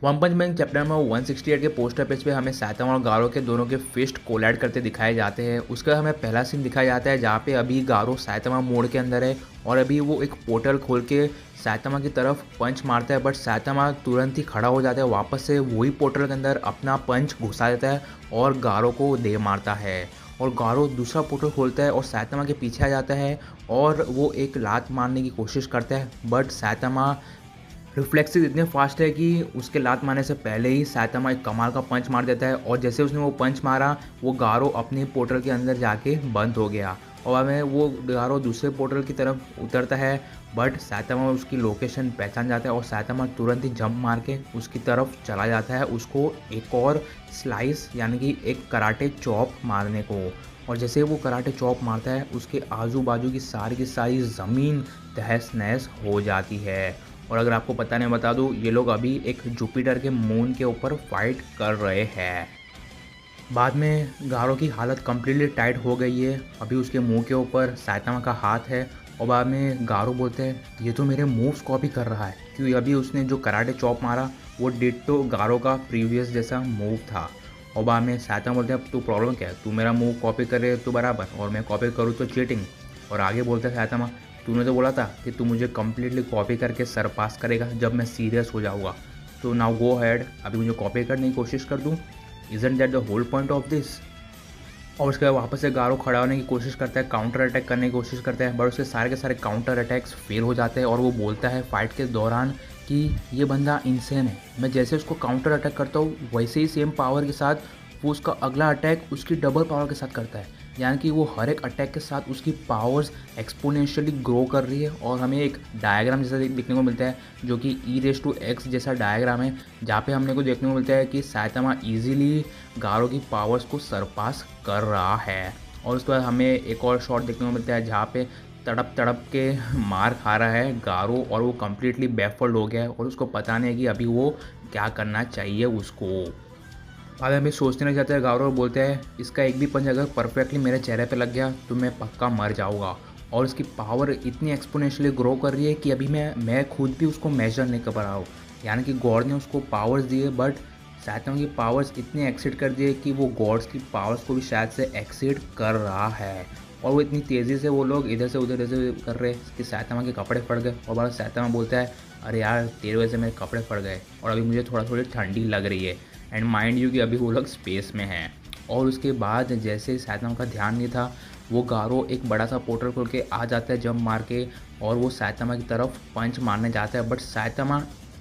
One पंच man chapter में 168 के poster page पे हमें साइतामा और गारो के दोनों के फिस्ट कोलाइड करते दिखाए जाते हैं। उसका हमें पहला सीन दिखाया जाता है जहाँ पे अभी गारो साइतामा मोड़ के अंदर है और अभी वो एक पोर्टल खोल के साइतामा की तरफ पंच मारता है, बट साइतामा तुरंत ही खड़ा हो जाता है, वापस से वही पोर्टल के अंदर अपना पंच घुसा देता है और गारो को दे मारता है। और गारो दूसरा पोर्टल खोलता है और साइतामा के पीछे आ जाता है और वो एक लात मारने की कोशिश करता है, बट साइतामा रिफ्लेक्सेस इतने फास्ट है कि उसके लात मारने से पहले ही साइतामा एक कमाल का पंच मार देता है और जैसे उसने वो पंच मारा वो गारो अपने पोर्टल के अंदर जाके बंद हो गया और हमें वो गारो दूसरे पोर्टल की तरफ उतरता है, बट साइतामा उसकी लोकेशन पहचान जाता है और साइतामा तुरंत ही जंप मार के उसकी तरफ चला जाता है उसको एक और स्लाइस यानी कि एक कराटे चॉप मारने को। और जैसे वो कराटे चॉप मारता है उसके आजू बाजू की सारी ज़मीन तहस नहस हो जाती है। और अगर आपको पता नहीं बता दूँ, ये लोग अभी एक जुपिटर के मून के ऊपर फाइट कर रहे हैं। बाद में गारो की हालत कम्प्लीटली टाइट हो गई है, अभी उसके मुंह के ऊपर साइतामा का हाथ है और बाद में गारो बोलते हैं ये तो मेरे मूव्स कॉपी कर रहा है, क्योंकि अभी उसने जो कराटे चॉप मारा वो डिट्टो गारो का प्रीवियस जैसा मूव था। और बाद में साइतामा बोलते हैं अब तू प्रॉब्लम क्या है, तू मेरा मूव कॉपी करे तो बराबर और मैं कॉपी करूँ तो चीटिंग। और आगे बोलते हैं साइतामा तूने तो बोला था कि तू मुझे कम्प्लीटली कॉपी करके सर पास करेगा जब मैं सीरियस हो जाऊँगा, तो नाउ गो हैड, अभी मुझे कॉपी करने की कोशिश कर दूँ, isn't that the whole point of this. और उसके बाद वापस से गारो खड़ा होने की कोशिश करता है, काउंटर अटैक करने की कोशिश करता है, बट उसके सारे के सारे काउंटर अटैक्स फेल हो जाते हैं और वो बोलता है फाइट के दौरान कि ये बंदा इंसेन है, मैं जैसे उसको काउंटर अटैक करता हूँ वैसे ही सेम पावर के साथ वो उसका अगला अटैक उसकी डबल पावर के साथ करता है, यानी कि वो हर एक अटैक के साथ उसकी पावर्स एक्सपोनेंशियली ग्रो कर रही है। और हमें एक डायग्राम जैसा देखने को मिलता है जो कि e⁻x जैसा डायग्राम है, जहाँ पे हमने को देखने को मिलता है कि साइतामा इजीली गारो की पावर्स को सरपास कर रहा है। और उसके बाद हमें एक और शॉट देखने को मिलता है जहाँ पे तड़प तड़प के मार खा रहा है गारो और वो कम्प्लीटली बैफल्ड हो गया है और उसको पता नहीं है कि अभी वो क्या करना चाहिए उसको। बाद में सोचने लग जाता है गारो और बोलते हैं इसका एक भी पंच अगर परफेक्टली मेरे चेहरे पे लग गया तो मैं पक्का मर जाऊंगा। और इसकी पावर इतनी एक्सपोनेंशियली ग्रो कर रही है कि अभी मैं खुद भी उसको मेजर नहीं कर पा रहा हूँ, यानी कि गॉड ने उसको पावर्स दिए बट साइतामा की पावर्स इतनी एक्सीड कर दी है कि वो गॉड्स की पावर्स को भी शायद से एक्सीड कर रहा है। और वो इतनी तेज़ी से वो लोग इधर से उधर ऐसे कर रहे हैं कि साइतामा के कपड़े फट गए और बाद साइतामा बोलता है अरे यार तेरे वजह से मेरे कपड़े फट गए और अभी मुझे थोड़ी ठंडी लग रही है। एंड माइंड यू कि अभी वो लोग स्पेस में हैं। और उसके बाद जैसे साइतामा का ध्यान नहीं था वो गारो एक बड़ा सा पोर्टल खोल के आ जाता है जंप मार के और वो साइतामा की तरफ पंच मारने जाता है, बट साइतामा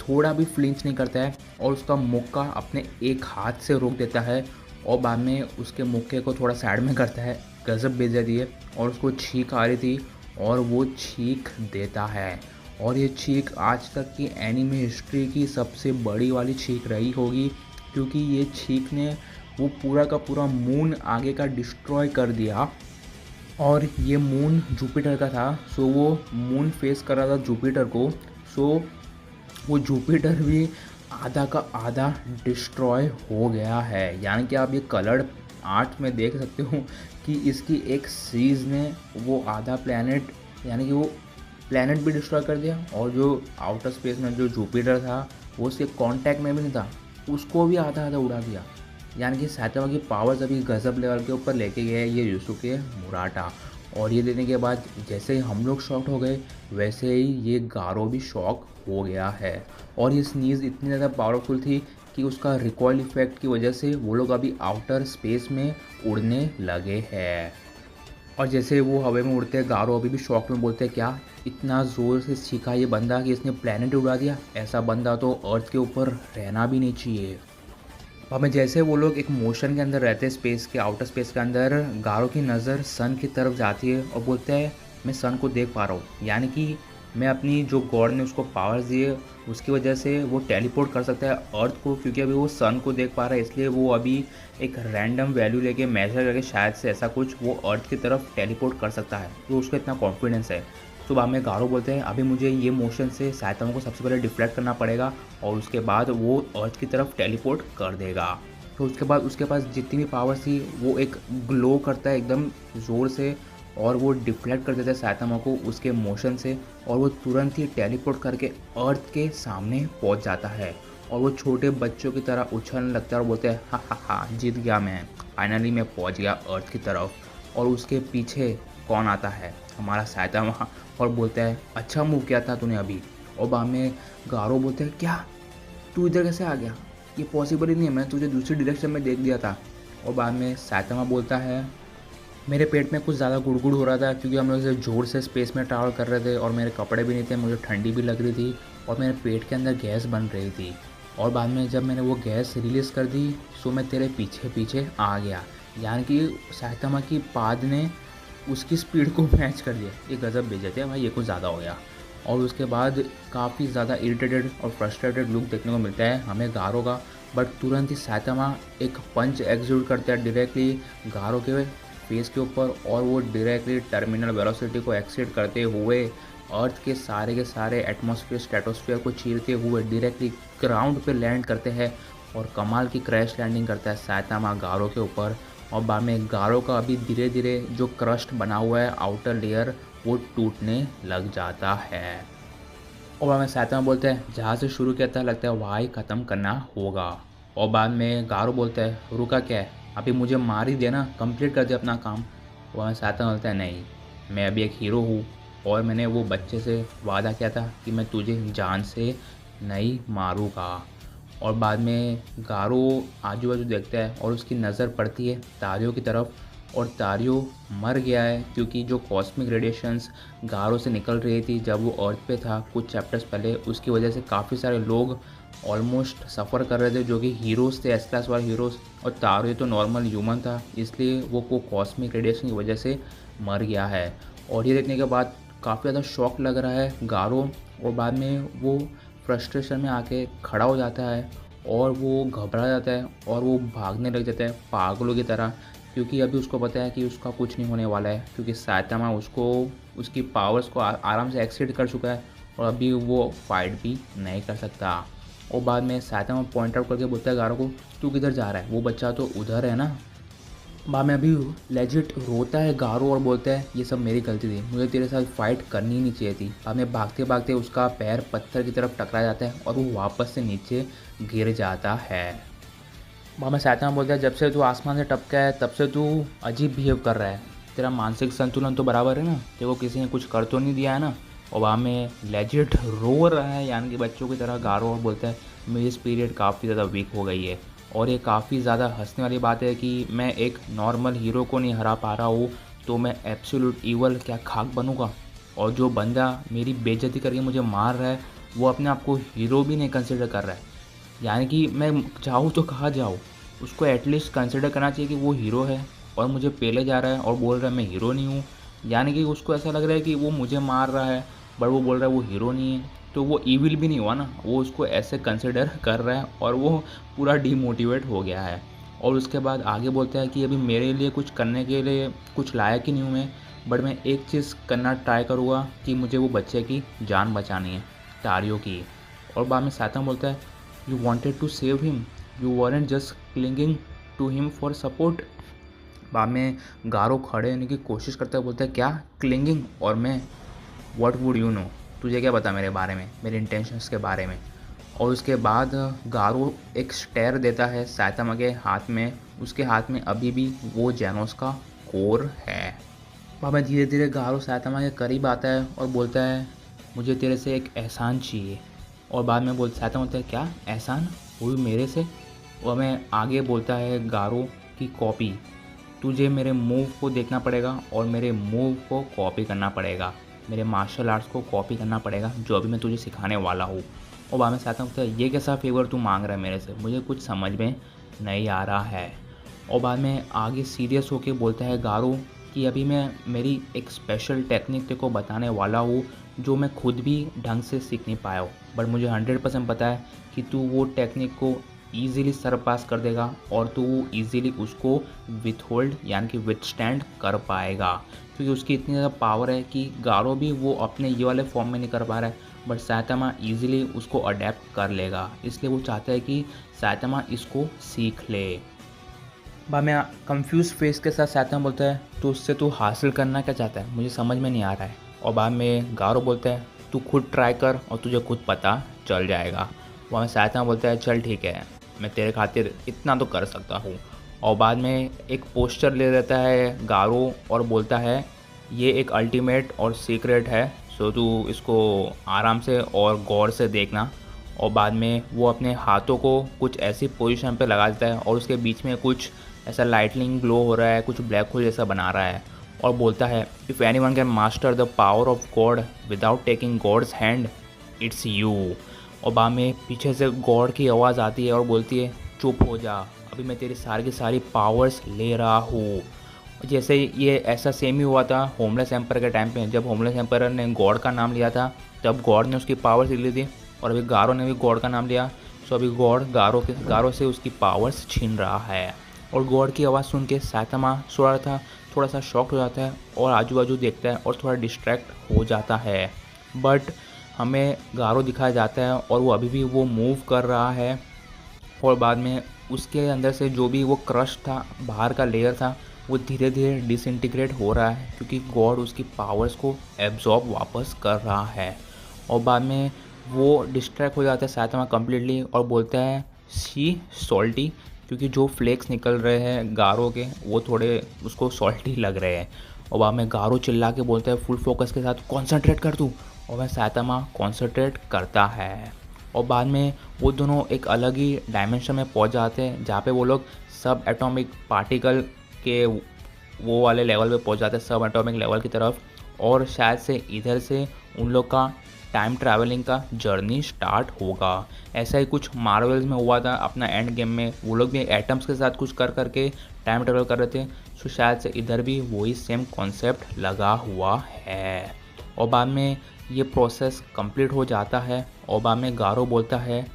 थोड़ा भी फ्लिंच नहीं करता है और उसका मुक्का अपने एक हाथ से रोक देता है और बाद में उसके मुक्के को थोड़ा साइड में करता है, गजब बेइज्जती है। और उसको छींक आ रही थी और वो छींक देता है और ये छींक आज तक की एनिमे हिस्ट्री की सबसे बड़ी वाली छींक रही होगी, क्योंकि ये छींक ने वो पूरा का पूरा मून आगे का डिस्ट्रॉय कर दिया। और ये मून जुपिटर का था, सो वो मून फेस कर रहा था जुपिटर को, सो वो जुपिटर भी आधा का आधा डिस्ट्रॉय हो गया है। यानी कि आप ये कलर्ड आर्ट में देख सकते हो कि इसकी एक सीरीज़ ने वो आधा प्लैनेट यानी कि वो प्लैनेट भी डिस्ट्रॉय कर दिया और जो आउटर स्पेस में जो जुपिटर था वो उसके कांटेक्ट में भी नहीं था, उसको भी आधा आधा उड़ा दिया। यानी कि साइतामा की पावर्स अभी गजब लेवल के ऊपर लेके गए ये युसुके मुराटा। और ये देने के बाद जैसे ही हम लोग शॉक्ड हो गए वैसे ही ये गारो भी शॉक हो गया है। और ये स्नीज़ इतनी ज़्यादा पावरफुल थी कि उसका रिकॉइल इफेक्ट की वजह से वो लोग अभी आउटर स्पेस में उड़ने लगे हैं। और जैसे वो हवा में उड़ते हैं गारो अभी भी शॉक में बोलते हैं क्या इतना ज़ोर से सीखा ये बंदा कि इसने प्लेनेट उड़ा दिया, ऐसा बंदा तो अर्थ के ऊपर रहना भी नहीं चाहिए। हमें जैसे वो लोग एक मोशन के अंदर रहते हैं स्पेस के आउटर स्पेस के अंदर, गारो की नज़र सन की तरफ जाती है और बोलते हैं मैं सन को देख पा रहा हूँ, यानी कि मैं अपनी जो गॉड ने उसको पावर्स दिए उसकी वजह से वो टेलीपोर्ट कर सकता है अर्थ को, क्योंकि अभी वो सन को देख पा रहा है इसलिए वो अभी एक रैंडम वैल्यू लेके मेजर करके शायद से ऐसा कुछ वो अर्थ की तरफ टेलीपोर्ट कर सकता है, तो उसको इतना कॉन्फिडेंस है। तो बाद में गारो बोलते हैं अभी मुझे ये मोशन से साइतामा को सबसे पहले डिफ्लेक्ट करना पड़ेगा और उसके बाद वो अर्थ की तरफ टेलीपोर्ट कर देगा। तो उसके बाद उसके पास जितनी भी पावर थी वो एक ग्लो करता है एकदम ज़ोर से और वो डिफ्लेक्ट कर देता है साइतामा को उसके मोशन से और वो तुरंत ही टेलीपोर्ट करके अर्थ के सामने पहुंच जाता है। और वो छोटे बच्चों की तरह उछलने लगता है और बोलते हैं हा हा हा, जीत गया मैं, फाइनली मैं पहुंच गया अर्थ की तरफ। और उसके पीछे कौन आता है, हमारा साइतामा, और बोलता है अच्छा मूव किया था तूने अभी। और बाद में गारो बोलते हैं क्या, तू इधर कैसे आ गया, ये पॉसिबल ही नहीं है, मैं तुझे दूसरी डायरेक्शन में देख दिया था। और बाद में साइतामा बोलता है मेरे पेट में कुछ ज़्यादा गुड़गुड़ हो रहा था क्योंकि हम लोग इसे जोर से स्पेस में ट्रैवल कर रहे थे और मेरे कपड़े भी नहीं थे, मुझे ठंडी भी लग रही थी और मेरे पेट के अंदर गैस बन रही थी। और बाद में जब मैंने वो गैस रिलीज़ कर दी सो मैं तेरे पीछे पीछे आ गया, यानी कि साइतामा की पाद ने उसकी स्पीड को मैच कर दिया। ये गज़ब बेइज्जती है भाई, ये कुछ ज़्यादा हो गया। और उसके बाद काफ़ी ज़्यादा इरिटेटेड और फ्रस्ट्रेटेड लुक देखने को मिलता है हमें गारो का। बट तुरंत ही साइतामा एक पंच एग्जीक्यूट करता है डायरेक्टली गारो के फेस के ऊपर और वो डायरेक्टली टर्मिनल वेलोसिटी को एक्सीड करते हुए अर्थ के सारे एटमॉस्फेयर स्ट्रेटोस्फेयर को चीरते हुए डायरेक्टली ग्राउंड पे लैंड करते हैं और कमाल की क्रैश लैंडिंग करता है साइतामा गारो के ऊपर। और बाद में गारो का अभी धीरे धीरे जो क्रस्ट बना हुआ है आउटर लेयर वो टूटने लग जाता है। और बाद में साइतामा बोलते हैं जहाँ से शुरू किया था लगता है वहाँ ही ख़त्म करना होगा। और बाद में गारो बोलता है रुका क्या है, अभी मुझे मार ही देना, कंप्लीट कर दे अपना काम। वहाँ साइतामा बोलता है नहीं, मैं अभी एक हीरो हूँ और मैंने वो बच्चे से वादा किया था कि मैं तुझे जान से नहीं मारूँगा। और बाद में गारो आजू बाजू देखता है और उसकी नज़र पड़ती है तारियों की तरफ और तारियो मर गया है क्योंकि जो कॉस्मिक रेडिएशंस गारो से निकल रही थी जब वो अर्थ पे था कुछ चैप्टर्स पहले, उसकी वजह से काफ़ी सारे लोग ऑलमोस्ट सफ़र कर रहे थे जो कि हीरोज़ थे, एस क्लास वाले हीरोज़। और तारियो तो नॉर्मल ह्यूमन था इसलिए वो कॉस्मिक रेडिएशन की वजह से मर गया है। और ये देखने के बाद काफ़ी ज़्यादा शॉक लग रहा है गारो। और बाद में वो फ्रस्ट्रेशन में आके खड़ा हो जाता है और वो घबरा जाता है और वो भागने लग जाता है पागलों की तरह, क्योंकि अभी उसको पता है कि उसका कुछ नहीं होने वाला है क्योंकि साइतामा उसको उसकी पावर्स को आराम से एक्सीड कर चुका है और अभी वो फाइट भी नहीं कर सकता। और बाद में साइतामा पॉइंट आउट करके बोलता है गारो को तू किधर जा रहा है, वो बच्चा तो उधर है ना। बाद में अभी लेजिट रोता है गारो और बोलता है ये सब मेरी गलती थी, मुझे तेरे साथ फाइट करनी ही नहीं चाहिए थी। बाद में भागते भागते उसका पैर पत्थर की तरफ टकरा जाता है और वो वापस से नीचे गिर जाता है। बाद में साइतामा बोलता है जब से तू आसमान से टपका है तब से तू अजीब बिहेव कर रहा है, तेरा मानसिक संतुलन तो बराबर है ना, तेरे को किसी ने कुछ कर तो नहीं दिया है ना। और वहाँ में लेजिट रो रहा है यानी कि बच्चों की तरह गारो और बोलता है मेरी स्पिरिट काफ़ी ज़्यादा वीक हो गई है। और ये काफ़ी ज़्यादा हंसने वाली बात है कि मैं एक नॉर्मल हीरो को नहीं हरा पा रहा हूँ तो मैं एब्सोल्यूट ईवल क्या खाक बनूँगा। और जो बंदा मेरी बेइज्जती करके मुझे मार रहा है वो अपने आप को हीरो भी नहीं कंसिडर कर रहा है, यानी कि मैं चाहूँ तो कहाँ जाऊँ, उसको एटलीस्ट कंसिडर करना चाहिए कि वो हीरो है और मुझे पेले जा रहा है और बोल रहा है मैं हीरो नहीं हूँ। यानी कि उसको ऐसा लग रहा है कि वो मुझे मार रहा है बट वो बोल रहा है वो हीरो नहीं है, तो वो ईविल भी नहीं हुआ ना, वो उसको ऐसे कंसिडर कर रहा है और वो पूरा डीमोटिवेट हो गया है। और उसके बाद आगे बोलता है कि अभी मेरे लिए कुछ करने के लिए कुछ लायक ही नहीं हूँ मैं, बट मैं एक चीज़ करना ट्राई करूँगा कि मुझे वो बच्चे की जान बचानी है, तारियों की। और बाद में साइतामा बोलता है you wanted to save him, you weren't just clinging to him for support. बाद में गारो खड़े होने की कोशिश करता है, बोलता है क्या क्लिंगिंग, और मैं व्हाट वुड यू नो, तुझे क्या पता मेरे बारे में, मेरे इंटेंशंस के बारे में। और उसके बाद गारो एक स्टेयर देता है साइतामा के हाथ में, उसके हाथ में अभी भी वो जेनोस का कोर है। बाद में धीरे धीरे गारो साइतामा के करीब आता है और बोलता है मुझे तेरे से एक एहसान चाहिए। और बाद में साइतामा बोलता है क्या एहसान, वो भी मेरे से। और मैं आगे बोलता है गारो की कॉपी, तुझे मेरे मूव को देखना पड़ेगा और मेरे मूव को कॉपी करना पड़ेगा, मेरे मार्शल आर्ट्स को कॉपी करना पड़ेगा जो अभी मैं तुझे सिखाने वाला हूँ। और बाद में साथ होता है ये कैसा फेवर तू मांग रहा है मेरे से, मुझे कुछ समझ में नहीं आ रहा है। और बाद में आगे सीरियस होके बोलता है गारो कि अभी मैं मेरी एक स्पेशल टेक्निक तेरे को बताने वाला हूँ जो मैं खुद भी ढंग से सीख नहीं पाया हूँ, बट मुझे 100% पता है कि तू वो टेक्निक को ईज़िली सरपास कर देगा और तू ईज़िली उसको विथहोल्ड यानी कि विथस्टैंड कर पाएगा, क्योंकि उसकी इतनी ज़्यादा पावर है कि गारो भी वो अपने ये वाले फॉर्म में नहीं कर पा रहा है बट साइतामा ईज़िली उसको अडेप्ट कर लेगा, इसलिए वो चाहता है कि साइतामा इसको सीख ले। बाद में कंफ्यूज फेस के साथ साइतामा बोलता है तो उससे तू हासिल करना क्या चाहता है, मुझे समझ में नहीं आ रहा है। और बाद में गारो बोलता है तू खुद ट्राई कर और तुझे खुद पता चल जाएगा। वहाँ सैतामा बोलता है चल ठीक है, मैं तेरे खातिर इतना तो कर सकता हूँ। और बाद में एक पोस्टर ले लेता है गारो और बोलता है ये एक अल्टीमेट और सीक्रेट है, सो तू इसको आराम से और गौर से देखना। और बाद में वो अपने हाथों को कुछ ऐसी पोजीशन पे लगा देता है और उसके बीच में कुछ ऐसा लाइटनिंग ग्लो हो रहा है, कुछ ब्लैक होल जैसा बना रहा है और बोलता है if anyone can master the power of God without taking God's hand, it's you. और बाद में पीछे से गॉड की आवाज़ आती है और बोलती है चुप हो जा, अभी मैं तेरी सारी की सारी पावर्स ले रहा हूँ। जैसे ये ऐसा सेम ही हुआ था होमलेस एम्पर के टाइम पे, जब होमलेस एम्पर ने गॉड का नाम लिया था तब गॉड ने उसकी पावर्स ले ली थी, और अभी गारो ने भी गॉड का नाम लिया, सो अभी गॉड गारो से उसकी पावर्स छीन रहा है। और गॉड की आवाज़ सुन के सैतामा सो रहा था, थोड़ा सा शॉक्ड हो जाता है और आजू बाजू देखता है और थोड़ा डिस्ट्रैक्ट हो जाता है। बट हमें गारो दिखाया जाता है और वो अभी भी वो मूव कर रहा है, और बाद में उसके अंदर से जो भी वो क्रश था, बाहर का लेयर था, वो धीरे धीरे डिसइंटीग्रेट हो रहा है क्योंकि गॉड उसकी पावर्स को एब्जॉर्ब वापस कर रहा है। और बाद में वो डिस्ट्रैक्ट हो जाता है सैतामा कम्प्लीटली और बोलता है सी सॉल्टी, क्योंकि जो फ्लेक्स निकल रहे हैं गारो के वो थोड़े उसको सॉल्टी लग रहे हैं। और बाद में गारो चिल्ला के बोलता है फुल फोकस के साथ कॉन्सेंट्रेट कर तू, और वह सैतामा कॉन्सेंट्रेट करता है। और बाद में वो दोनों एक अलग ही डायमेंशन में पहुंच जाते हैं जहाँ पे वो लोग सब एटॉमिक पार्टिकल के वो वाले लेवल पे पहुंच जाते हैं, सब एटॉमिक लेवल की तरफ। और शायद से इधर से उन लोग का टाइम ट्रैवलिंग का जर्नी स्टार्ट होगा। ऐसा ही कुछ मार्वल्स में हुआ था अपना एंड गेम में, वो लोग भी एटम्स के साथ कुछ कर करके टाइम ट्रैवल कर रहे थे, सो शायद से इधर भी वही सेम कॉन्सेप्ट लगा हुआ है। और बाद में ये प्रोसेस कंप्लीट हो जाता है और बाद में गारो बोलता है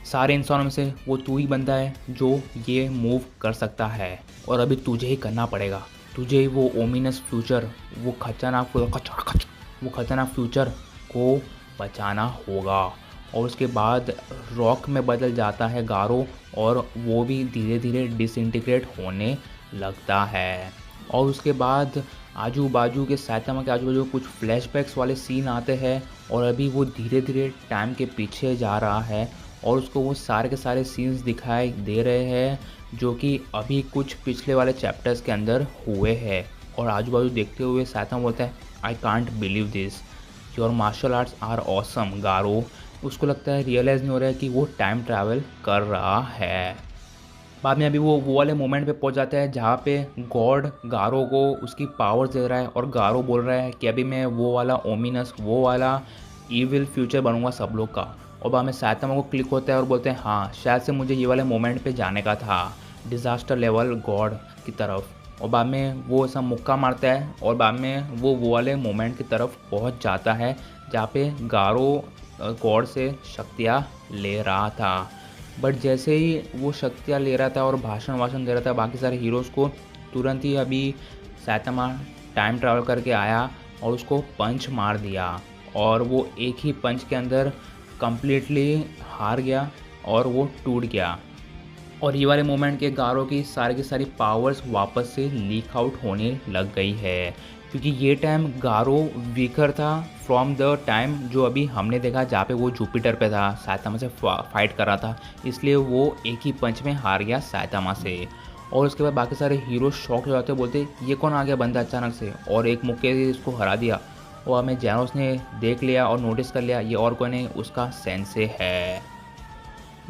सारे इंसानों में से वो तू ही बंदा है जो ये मूव कर सकता है, और अभी तुझे ही करना पड़ेगा, तुझे ही वो ओमिनस फ्यूचर, वो खतरनाक फ्यूचर को बचाना होगा। और उसके बाद रॉक में बदल जाता है गारो और वो भी धीरे धीरे डिसइंटीग्रेट होने लगता है। और उसके बाद आजू बाजू के सैतामा के आजू बाजू कुछ फ्लैशबैक्स वाले सीन आते हैं और अभी वो धीरे धीरे टाइम के पीछे जा रहा है और उसको वो सारे के सारे सीन्स दिखाई दे रहे हैं जो कि अभी कुछ पिछले वाले चैप्टर्स के अंदर हुए हैं। और आजू बाजू देखते हुए सैतामा बोलता है I can't believe this, your martial arts are awesome Garou. उसको लगता है रियलाइज़ नहीं हो रहा है कि वो टाइम ट्रैवल कर रहा है। बाद में अभी वो वाले मोमेंट पे पहुंच जाता है जहाँ पे गॉड गारो को उसकी पावर्स दे रहा है और गारो बोल रहा है कि अभी मैं वो वाला ओमिनस, वो वाला ईविल फ्यूचर बनूंगा सब लोग का। और बाद में सैतामा को क्लिक होता है और बोलते हैं हाँ शायद से मुझे ये वाले मोमेंट पे जाने का था, डिज़ास्टर लेवल गॉड की तरफ। और बाद में वो ऐसा मुक्का मारता है और बाद में वो वाले मोमेंट की तरफ पहुंच जाता है जहाँ पे गारो गॉड से शक्तियाँ ले रहा था। बट जैसे ही वो शक्तियाँ ले रहा था और भाषण वाषण दे रहा था बाकी सारे हीरोज़ को, तुरंत ही अभी सैतामा टाइम ट्रैवल करके आया और उसको पंच मार दिया और वो एक ही पंच के अंदर कम्प्लीटली हार गया और वो टूट गया। और ये वाले मोमेंट के गारो की सारी पावर्स वापस से लीक आउट होने लग गई है, क्योंकि ये टाइम गारो वीकर था फ्रॉम द टाइम जो अभी हमने देखा जहाँ पे वो जुपिटर पे था, सैतामा से फाइट कर रहा था, इसलिए वो एक ही पंच में हार गया सैतामा से। और उसके बाद बाकी सारे हीरो शॉक हो जाते बोलते ये कौन आ गया बंदा अचानक से और एक मुक्के से इसको हरा दिया। और हमें जैनोस ने देख लिया और नोटिस कर लिया ये और कोई नहीं उसका सेंसे है।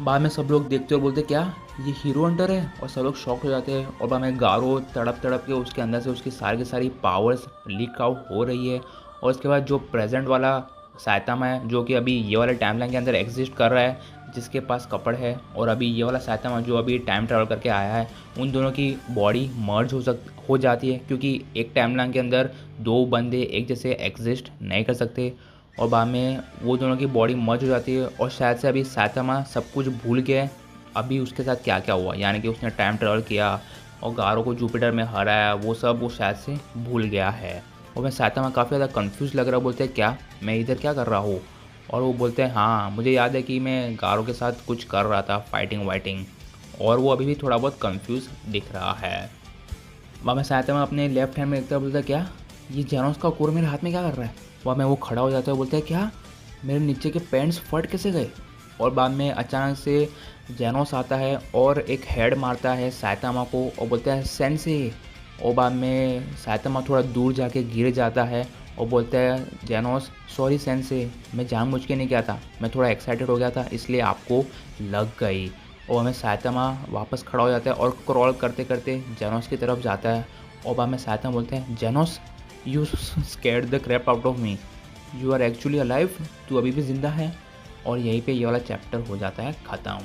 बाद में सब लोग देखते और बोलते क्या ये हीरो हंटर है, और सब लोग शॉक हो जाते हैं। और बाद में गारो तड़प तड़प के उसके अंदर से उसकी सारी की सारी पावर्स लीक आउट हो रही है। और उसके बाद जो प्रेजेंट वाला सैतामा है जो कि अभी ये वाले टाइमलाइन के अंदर एग्जिस्ट कर रहा है, जिसके पास कपड़ है, और अभी ये वाला सैतामा जो अभी टाइम ट्रैवल करके आया है, उन दोनों की बॉडी मर्ज हो जाती है क्योंकि एक टाइमलाइन के अंदर दो बंदे एक जैसे एग्जिस्ट नहीं कर सकते। और बाद में वो दोनों की बॉडी मर्ज हो जाती है और शायद से अभी सैतामा सब कुछ भूल गया है अभी उसके साथ क्या क्या हुआ, यानी कि उसने टाइम ट्रैवल किया और गारो को जुपिटर में हराया, वो सब वो शायद से भूल गया है। और मैं सैतामा काफ़ी ज़्यादा कंफ्यूज लग रहा, बोलते हैं क्या मैं इधर क्या कर रहा हूँ। और वो बोलते हैं हाँ मुझे याद है कि मैं गारो के साथ कुछ कर रहा था फाइटिंग वाइटिंग, और वो अभी भी थोड़ा बहुत कंफ्यूज दिख रहा है। वहाँ मैं सैतामा अपने लेफ्ट हैंड में देखता बोलता है क्या ये जैनोस का कोर मेरे हाथ में क्या कर रहा है। वहाँ मैं वो खड़ा हो जाता है बोलता है क्या मेरे नीचे के पैंट्स फट कैसे गए। और बाद में अचानक से जेनोस आता है और एक हेड मारता है साइतामा को और बोलता है सेंसे। और बाद में साइतामा थोड़ा दूर जाके गिर जाता है और बोलता है जेनोस सॉरी सेंसे, मैं जानबूझ के नहीं किया था, मैं थोड़ा एक्साइटेड हो गया था इसलिए आपको लग गई। और हमें साइतामा वापस खड़ा हो जाता है और क्रॉल करते करते जेनोस की तरफ जाता है। और बाद में साइतामा बोलते हैं Genos you scared the crap out of me, you are actually alive, तू अभी भी ज़िंदा है। और यहीं पे ये वाला चैप्टर हो जाता है ख़त्म।